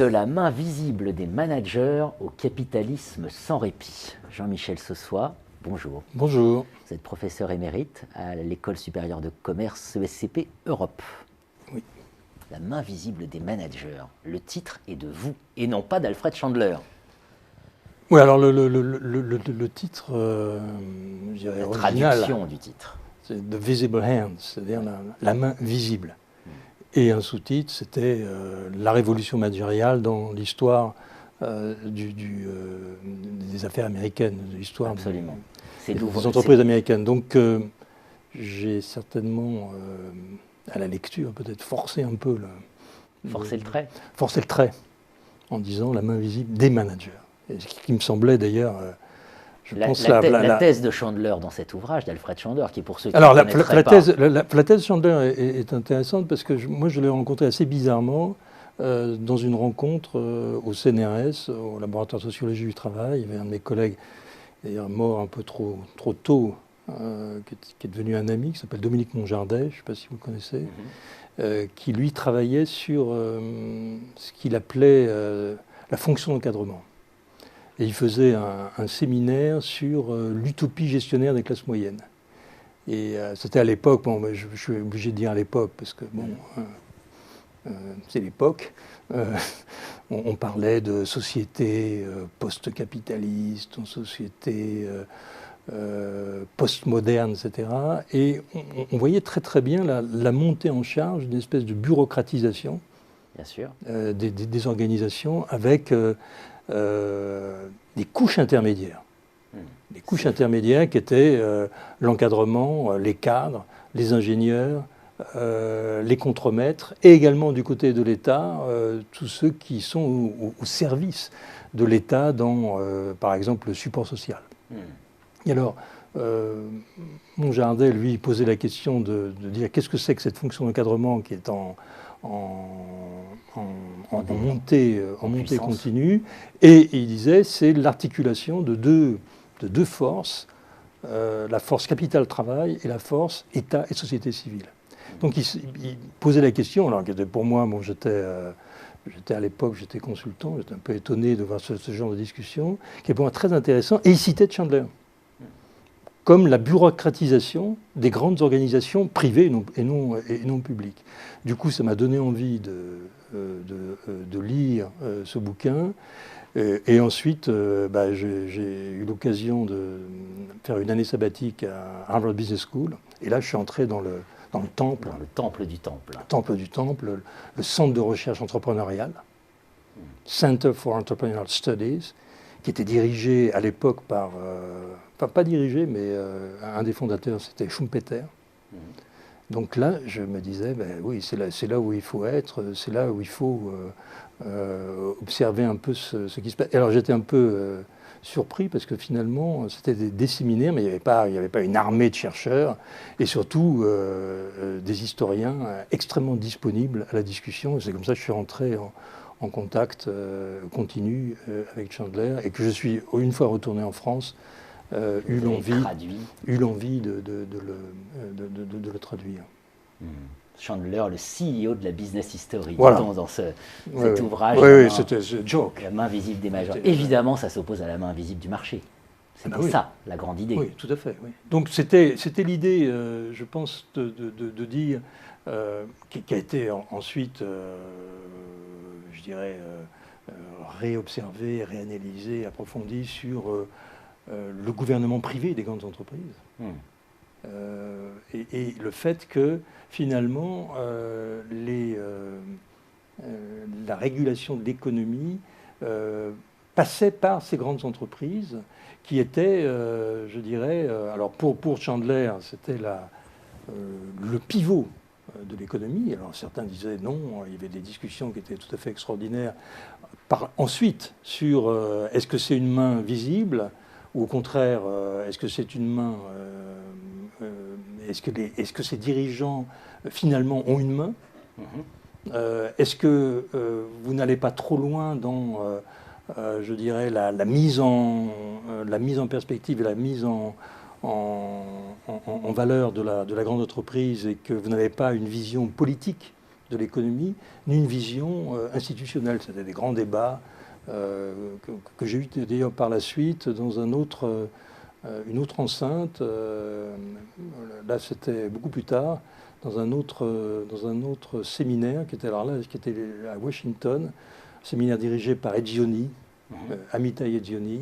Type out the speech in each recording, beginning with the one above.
De la main visible des managers au capitalisme sans répit. Jean-Michel Sossois, bonjour. Bonjour. Vous êtes professeur émérite à l'École supérieure de commerce ESCP Europe. Oui. La main visible des managers. Le titre est de vous et non pas d'Alfred Chandler. Oui, alors le titre, je dirais La original, traduction du titre. c'est The Visible Hand, c'est-à-dire la main visible. Et un sous-titre, c'était la révolution managériale dans l'histoire des affaires américaines, de l'histoire des entreprises américaines. Donc j'ai certainement, à la lecture, peut-être forcé un peu Forcer le trait. Forcer le trait, en disant la main visible des managers. Et ce qui me semblait d'ailleurs... La thèse de Chandler dans cet ouvrage, d'Alfred Chandler, qui est pour ceux qui alors, ne connaîtraient pas... la thèse de Chandler est intéressante parce que moi je l'ai rencontré assez bizarrement dans une rencontre au CNRS, au laboratoire de sociologie du travail. Il y avait un de mes collègues, d'ailleurs mort un peu trop tôt, qui est devenu un ami, qui s'appelle Dominique Monjardet, je ne sais pas si vous le connaissez, qui lui travaillait sur ce qu'il appelait la fonction d'encadrement. Et il faisait un séminaire sur l'utopie gestionnaire des classes moyennes. Et c'était à l'époque, bon, je suis obligé de dire à l'époque, parce que bon, c'est l'époque, on parlait de société post-capitaliste, de société post-moderne, etc. Et on voyait très très bien la montée en charge d'une espèce de bureaucratisation. Bien sûr. Des organisations avec... des couches intermédiaires. Des couches intermédiaires qui étaient l'encadrement, les cadres, les ingénieurs, les contremaîtres, et également du côté de l'État, tous ceux qui sont au service de l'État dans, par exemple, le support social. Et alors, Monjardet, lui, posait la question de dire qu'est-ce que c'est que cette fonction d'encadrement qui est en montée continue, et il disait c'est l'articulation de deux forces, la force capital-travail et la force État et société civile. Donc il posait la question, alors que pour moi, bon, j'étais à l'époque, j'étais consultant, j'étais un peu étonné de voir ce genre de discussion, qui est pour moi très intéressant, et il citait Chandler comme la bureaucratisation des grandes organisations privées et non publiques. Du coup, ça m'a donné envie de lire ce bouquin. Et ensuite, j'ai eu l'occasion de faire une année sabbatique à Harvard Business School. Et là, je suis entré dans le temple. Dans le temple du temple. Le temple du temple, le centre de recherche entrepreneuriale, Center for Entrepreneurial Studies, qui était dirigé à l'époque par... pas dirigé, mais un des fondateurs, c'était Schumpeter. Donc là, je me disais, oui, c'est là où il faut être, c'est là où il faut observer un peu ce qui se passe. Et alors j'étais un peu surpris parce que finalement, c'était des séminaires, mais il n'y avait pas une armée de chercheurs et surtout des historiens extrêmement disponibles à la discussion. C'est comme ça que je suis rentré en contact continu avec Chandler et que je suis, une fois retourné en France, eu l'envie de le traduire. Chandler, le CEO de la Business History, voilà. dans cet ouvrage. Oui, c'était joke. La main visible des managers. Évidemment, ça s'oppose à la main visible du marché. C'était ça, la grande idée. Oui, tout à fait. Oui. Donc c'était l'idée, je pense, de dire, qui a été ensuite, je dirais, réobservée, réanalysée, approfondie sur le gouvernement privé des grandes entreprises. Et le fait que, finalement, la régulation de l'économie passait par ces grandes entreprises qui étaient, je dirais, alors pour Chandler, c'était le pivot de l'économie. Alors certains disaient non, il y avait des discussions qui étaient tout à fait extraordinaires. Ensuite, sur est-ce que c'est une main visible ou au contraire, est-ce que c'est une main est-ce que ces dirigeants, finalement, ont une main Est-ce que vous n'allez pas trop loin dans, je dirais, la mise en perspective et la mise en valeur de la grande entreprise et que vous n'avez pas une vision politique de l'économie, ni une vision institutionnelle. C'était des grands débats que j'ai eu d'ailleurs par la suite dans une autre enceinte. Là, c'était beaucoup plus tard, dans un autre séminaire qui était à Washington, séminaire dirigé par Edioni, Amitai Edioni.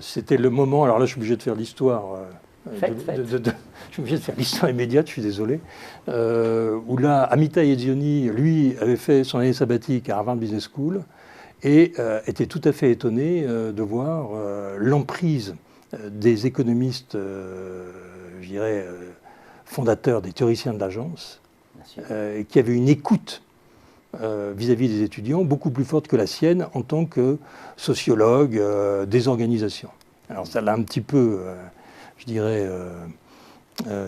C'était le moment, alors là je suis obligé de faire l'histoire, je suis obligé de faire l'histoire immédiate, je suis désolé, où là Amitai Edioni, lui, avait fait son année sabbatique à Harvard Business School et était tout à fait étonné de voir l'emprise des économistes, je dirais, fondateurs, des théoriciens de l'agence, qui avaient une écoute vis-à-vis des étudiants beaucoup plus forte que la sienne en tant que sociologue des organisations. Alors ça l'a un petit peu, je dirais,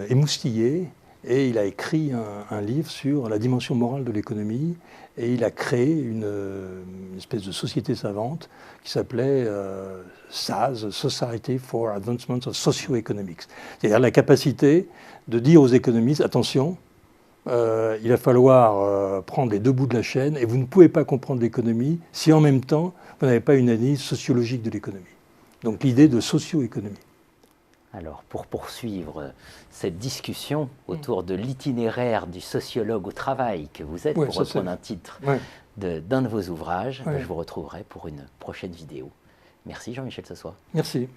émoustillé, et il a écrit un livre sur la dimension morale de l'économie, et il a créé une espèce de société savante qui s'appelait SASE, Society for Advancement of Socio-Economics. C'est-à-dire la capacité de dire aux économistes, attention, il va falloir prendre les deux bouts de la chaîne, et vous ne pouvez pas comprendre l'économie si en même temps vous n'avez pas une analyse sociologique de l'économie. Donc l'idée de socio-économie. Alors, pour poursuivre cette discussion autour de l'itinéraire du sociologue au travail que vous êtes, pour reprendre un titre d'un de vos ouvrages, je vous retrouverai pour une prochaine vidéo. Merci Jean-Michel Sossois. Merci.